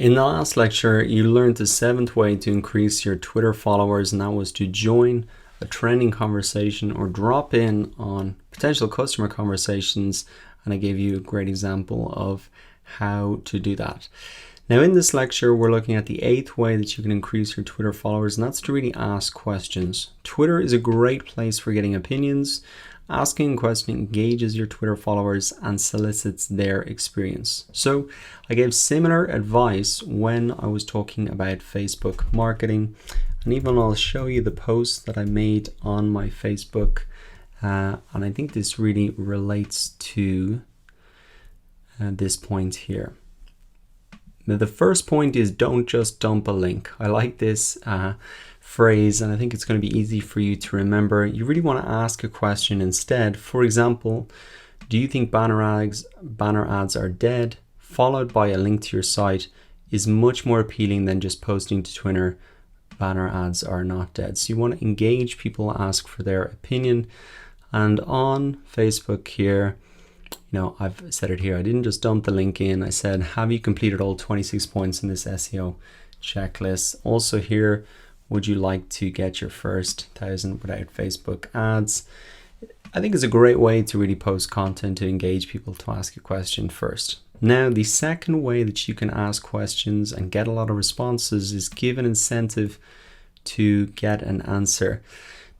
In the last lecture, you learned the 7th way to increase your Twitter followers, and that was to join a trending conversation or drop in on potential customer conversations. And I gave you a great example of how to do that. Now in this lecture, we're looking at the 8th way that you can increase your Twitter followers, and that's to really ask questions. Twitter is a great place for getting opinions. Asking a question engages your Twitter followers and solicits their experience. So I gave similar advice when I was talking about Facebook marketing, and even I'll show you the post that I made on my Facebook, and I think this really relates to this point here. Now, the first point is don't just dump a link. I like this phrase, and I think it's going to be easy for you to remember. You really want to ask a question instead. For example, do you think banner ads are dead? Followed by a link to your site is much more appealing than just posting to Twitter, banner ads are not dead. So you want to engage people, ask for their opinion. And on Facebook here, I've said it here. I didn't just dump the link in. I said, have you completed all 26 points in this SEO checklist? Also here, would you like to get your first 1,000 without Facebook ads? I think it's a great way to really post content to engage people, to ask a question first. Now, the second way that you can ask questions and get a lot of responses is give an incentive to get an answer.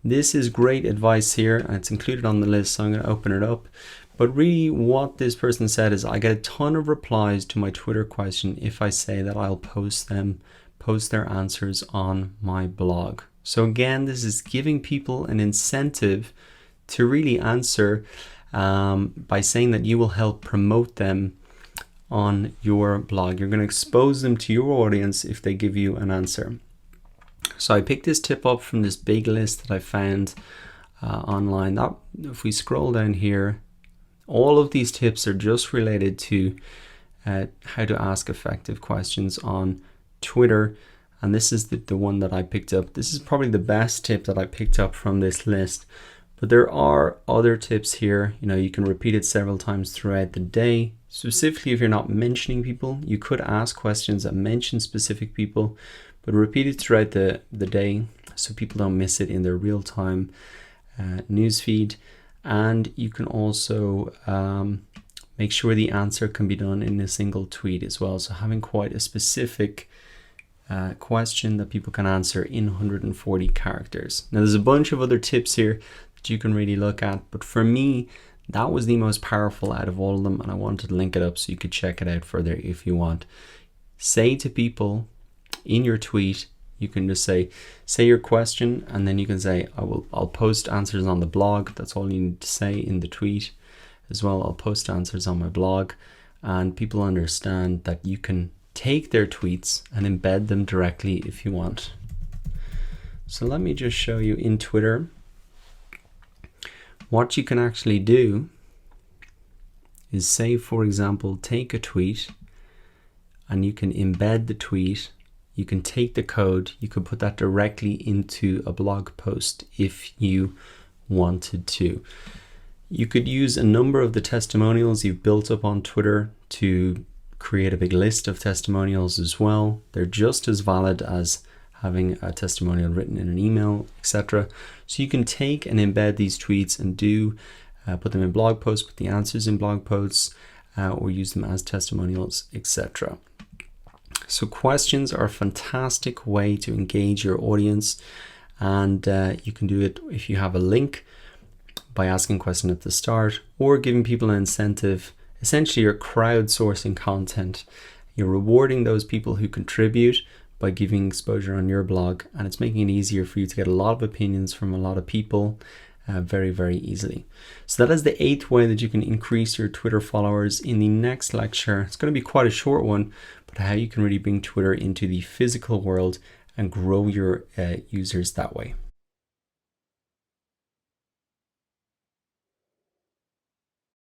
This is great advice here, and it's included on the list, so I'm going to open it up. But really what this person said is, I get a ton of replies to my Twitter question if I say that I'll post their answers on my blog. So again, this is giving people an incentive to really answer by saying that you will help promote them on your blog. You're going to expose them to your audience if they give you an answer. So I picked this tip up from this big list that I found online. If we scroll down here, all of these tips are just related to how to ask effective questions on Twitter, and this is the one that I picked up. This is probably the best tip that I picked up from this list, but there are other tips here. You can repeat it several times throughout the day. Specifically, if you're not mentioning people, you could ask questions that mention specific people, but repeat it throughout the day so people don't miss it in their real-time newsfeed. And you can also make sure the answer can be done in a single tweet as well. So having quite a specific question that people can answer in 140 characters. Now there's a bunch of other tips here that you can really look at, but for me, that was the most powerful out of all of them, and I wanted to link it up so you could check it out further if you want. Say to people in your tweet, you can just say your question, and then you can say, I'll post answers on the blog. That's all you need to say in the tweet as well. I'll post answers on my blog, and people understand that you can take their tweets and embed them directly if you want. So let me just show you in Twitter what you can actually do is say, for example, take a tweet and you can embed the tweet. You can take the code, you could put that directly into a blog post if you wanted to. You could use a number of the testimonials you've built up on Twitter to create a big list of testimonials as well. They're just as valid as having a testimonial written in an email, etc. So you can take and embed these tweets and put them in blog posts, put the answers in blog posts, or use them as testimonials, etc. So questions are a fantastic way to engage your audience, and you can do it if you have a link by asking a question at the start or giving people an incentive. Essentially, you're crowdsourcing content. You're rewarding those people who contribute by giving exposure on your blog, and it's making it easier for you to get a lot of opinions from a lot of people very, very easily. So that is the 8th way that you can increase your Twitter followers. In the next lecture, it's going to be quite a short one, but how you can really bring Twitter into the physical world and grow your users that way.